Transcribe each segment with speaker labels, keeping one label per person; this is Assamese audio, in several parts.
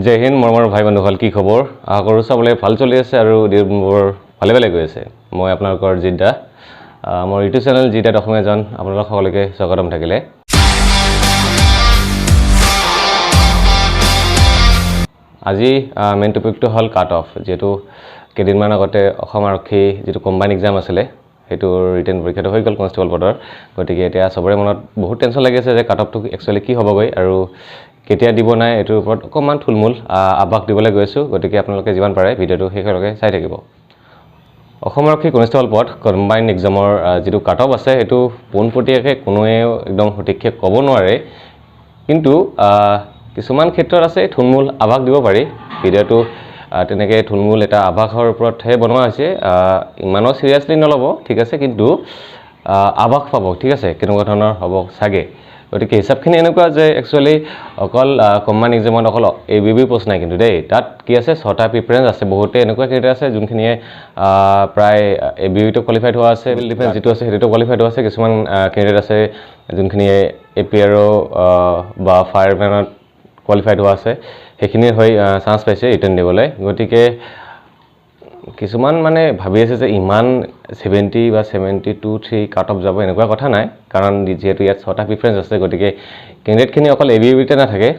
Speaker 1: জয় হিন্দ মৰমৰ ভাই বন্ধুসকল, কি খবৰ? আশা কৰোঁ চবলে ভাল চলি আছে আৰু দিনবোৰ ভালে ভালে গৈ আছে। মই আপোনালোকৰ জিৎ দা, মোৰ ইউটিউব চেনেল জিৎ দাত অসমীয়া জন আপোনালোক সকলোকে স্বাগতম থাকিলে। আজি মেইন টপিকটো হ'ল কাট অফ। যেহেতু কেইদিনমান আগতে অসম আৰক্ষী যিটো কম্বাইন এক্সাম আছিলে সেইটোৰ ৰিটেন পৰীক্ষাটো হৈ গ'ল কনষ্টেবল পদৰ। গতিকে এতিয়া চবৰে মনত বহুত টেনশ্যন লাগি আছে যে কাট অফটো একচুৱেলি কি হ'বগৈ আৰু কেতিয়া দিব নাই এইটোৰ ওপৰত অকণমান থুলমূল আভাস দিবলৈ গৈ আছোঁ। গতিকে আপোনালোকে যিমান পাৰে ভিডিঅ'টো শেষলৈকে চাই থাকিব। অসম আৰক্ষী কনষ্টেবল পদ কম্বাইন এক্সামৰ যিটো কাট অফ আছে সেইটো পোনপটীয়াকৈ কোনোৱে একদম সঠিককৈ ক'ব নোৱাৰে, কিন্তু কিছুমান ক্ষেত্ৰত আছে থুলমূল আভাস দিব পাৰি। ভিডিঅ'টো তেনেকৈ থুলমূল এটা আভাসৰ ওপৰতহে বনোৱা হৈছে, ইমানো চিৰিয়াছলি নল'ব, ঠিক আছে, কিন্তু আভাস পাব, ঠিক আছে, কেনেকুৱা ধৰণৰ হ'ব চাগে। গতিকে হিচাপখিনি এনেকুৱা যে একচুৱেলি অকল কম্বাইন এক্সামত অকল ABB পোষ্ট নাই কিন্তু দেই, তাত কি আছে 6টা প্ৰিফাৰেঞ্চ আছে। বহুতে এনেকুৱা কেইটা আছে যোনখিনিয়ে প্ৰায় ABBটো কোৱালিফাইড হোৱা আছে, চিভিল ডিফেন্স যিটো আছে সেইটোতো কোৱালিফাইড হোৱা আছে। কিছুমান কেণ্ডিডেট আছে যোনখিনিয়ে APRO বা ফায়াৰমেনত কোৱালিফাইড হোৱা আছে, সেইখিনি হৈ চান্স পাইছে ৰিটাৰ্ণ দিবলৈ। গতিকে কিছুমান মানে ভাবি আছে যে ইমান 70 বা 72-3 কাট অফ যাব, এনেকুৱা কথা নাই, কাৰণ যিহেতু ইয়াত 6টা প্ৰিফাৰেঞ্চ আছে। গতিকে কেণ্ডিডেটখিনি অকল ABBতে নাথাকে,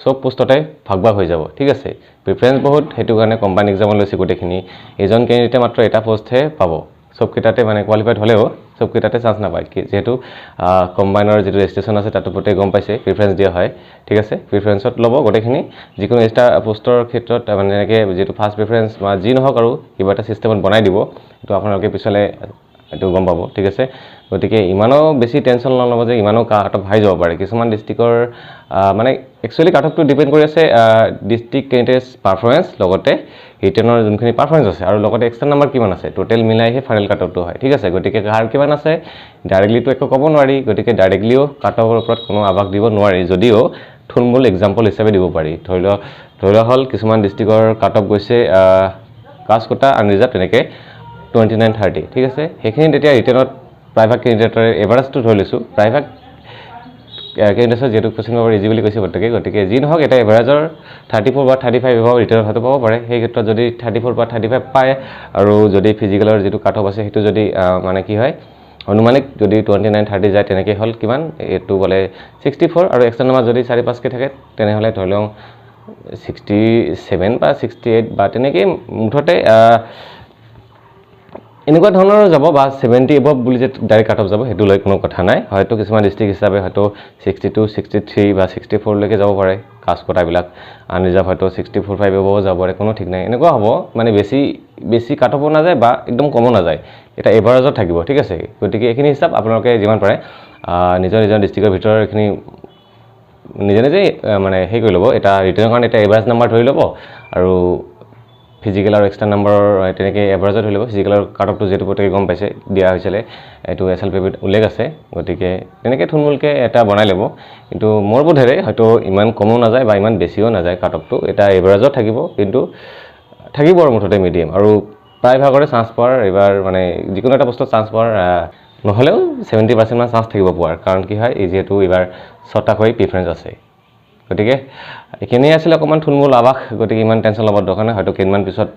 Speaker 1: চব পোষ্টতে ভাগ ভাগ হৈ যাব, ঠিক আছে। প্ৰিফাৰেঞ্চ বহুত, সেইটো কাৰণে কম্বাইন এক্সামত লৈছে গোটেইখিনি। এজন কেণ্ডিডেটে মাত্ৰ এটা পোষ্টহে পাব, চবকেইটাতে মানে কোৱালিফাইড হ'লেও চবকেইটাতে চান্স নাপায়, যিহেতু কম্বাইনৰ যিটো ৰেজিষ্ট্ৰেশ্যন আছে তাতো প্ৰত্যেক গম পাইছে প্ৰিফাৰেঞ্চ দিয়া হয়, ঠিক আছে। প্ৰিফাৰেঞ্চত ল'ব গোটেইখিনি, যিকোনো এটা পোষ্টৰ ক্ষেত্ৰত মানে এনেকৈ যিটো ফাৰ্ষ্ট প্ৰিফাৰেঞ্চ বা যি নহওক আৰু কিবা এটা ছিষ্টেমত বনাই দিব, সেইটো আপোনালোকে পিছলৈ এইটো গম পাব, ঠিক আছে। গতিকে ইমানো বেছি টেনশ্যন নল'ব যে ইমানো কাট অফ হাই যাব পাৰে। কিছুমান ডিষ্ট্ৰিক্টৰ মানে একচুৱেলি কাট অফটো ডিপেণ্ড কৰি আছে ডিষ্ট্ৰিক্ট কেণ্ডিডেটছ পাৰফৰ্মেঞ্চ, লগতে ৰিটেনৰ যোনখিনি পাৰফৰ্মেঞ্চ আছে, আৰু লগতে এক্সট্ৰা নাম্বাৰ কিমান আছে, টোটেল মিলাইহে ফাইনেল কাট অফটো হয়, ঠিক আছে। গতিকে কাৰ কিমান আছে ডাইৰেক্টলিটো একো ক'ব নোৱাৰি, গতিকে ডাইৰেক্টলিও কাট অফৰ ওপৰত কোনো আভাস দিব নোৱাৰি, যদিও থুলমূল এক্সাম্পল হিচাপে দিব পাৰি। ধৰি লোৱা হ'ল কিছুমান ডিষ্ট্ৰিক্টৰ কাট অফ গৈছে কাষ্ট কোটা আনৰিজাৰ্ভ তেনেকৈ 29-30, ঠিক আছে। সেইখিনি তেতিয়া ৰিটেনত প্ৰায়ভাগ কেণ্ডিডেটৰ এভাৰেজটো ধৰি লৈছোঁ, প্ৰায়ভাগ কেণ্ডিডেটৰ যিহেতু কুৱেশ্যন পেপাৰ ইজি বুলি কৈছে প্ৰত্যেকে। গতিকে যি নহওক এটা এভাৰেজৰ 34 বা 35 এভাৰ ৰিটেনত হয়তো পাব পাৰে। সেই ক্ষেত্ৰত যদি 34 বা 35 পায়, আৰু যদি ফিজিকেলৰ যিটো কাট অফ আছে সেইটো যদি মানে কি হয় অনুমানিক যদি 29-30 যায়, তেনেকৈ হ'ল কিমান এইটো বোলে 64, আৰু এক্সট্ৰা নাম্বাৰ যদি 4-5কৈ থাকে তেনেহ'লে ধৰি লওক 67 বা 68 বা তেনেকৈ মুঠতে এনেকুৱা ধৰণৰ যাব, বা 70 এবভ বুলি যে ডাইৰেক্ট কাট অফ যাব সেইটো লৈ কোনো কথা নাই। হয়তো কিছুমান ডিষ্ট্ৰিক্ট হিচাপে হয়তো 62, 63 বা 64লৈকে যাব পাৰে কাষ্ট কোটাবিলাক, আনৰিজাৰ্ভ হয়তো 64-65 এবভ যাব পাৰে, কোনো ঠিক নাই। এনেকুৱা হ'ব মানে বেছি কাট অফো নাযায় বা একদম কমো নাযায়, এটা এভাৰেজত থাকিব, ঠিক আছে। গতিকে এইখিনি হিচাপ আপোনালোকে যিমান পাৰে নিজৰ ডিষ্ট্ৰিক্টৰ ভিতৰৰ এইখিনি নিজে মানে হেৰি কৰি ল'ব। এটা ৰিটেনৰ কাৰণে এটা এভাৰেজ নাম্বাৰ ধৰি ল'ব, আৰু ফিজিকেল আৰু এক্সট্ৰা নাম্বাৰৰ তেনেকৈ এভাৰেজত ধৰি ল'ব। ফিজিকেলৰ কাট অফটো যিহেতু প্ৰত্যেকে গম পাইছে দিয়া হৈছিলে, এইটো SLPBত উল্লেখ আছে। গতিকে তেনেকৈ থুলমূলকৈ এটা বনাই ল'ব, কিন্তু মোৰ বোধেৰে হয়তো ইমান কমো নাযায় বা ইমান বেছিও নাযায় কাট অফটো, এটা এভাৰেজত থাকিব, কিন্তু থাকিব আৰু মুঠতে মিডিয়াম। আৰু প্ৰায়ভাগৰে চান্স পোৱাৰ এইবাৰ মানে যিকোনো এটা বস্তুত চান্স পোৱাৰ নহ'লেও 70% মান চান্স থাকিব পোৱাৰ, কাৰণ কি হয় যিহেতু এইবাৰ 6টাকৈ প্ৰিফাৰেঞ্চ আছে। গতিকে এইখিনিয়ে আছিলে অকণমান থুলমূল আভাস। গতিকে ইমান টেনশ্যন ল'ব দৰকাৰ নাই, হয়তো কেইদিনমান পিছত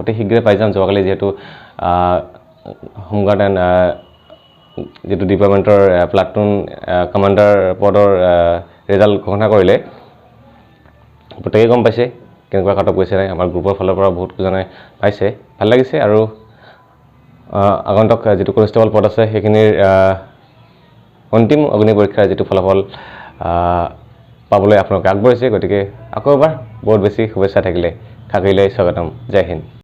Speaker 1: অতি শীঘ্ৰে পাই যাম। যোৱাকালি যিহেতু হোমগাৰ্ড এণ্ড যিটো ডিপাৰ্টমেণ্টৰ প্লাটুন কমাণ্ডাৰ পদৰ ৰিজাল্ট ঘোষণা কৰিলে, প্ৰত্যেকে গম পাইছে কেনেকুৱা কাট অফ গৈছে নাই। আমাৰ গ্ৰুপৰ ফালৰ পৰা বহুতজনে পাইছে, ভাল লাগিছে। আৰু আগন্তুক যিটো কনষ্টেবল পদ আছে সেইখিনিৰ অন্তিম অগ্নি পৰীক্ষাৰ যিটো ফলাফল পাবলৈ আপোনালোকে আগবাঢ়িছে। গতিকে আকৌ এবাৰ বহুত বেছি শুভেচ্ছা থাকিলে স্বাগতম। জয় হিন্দ।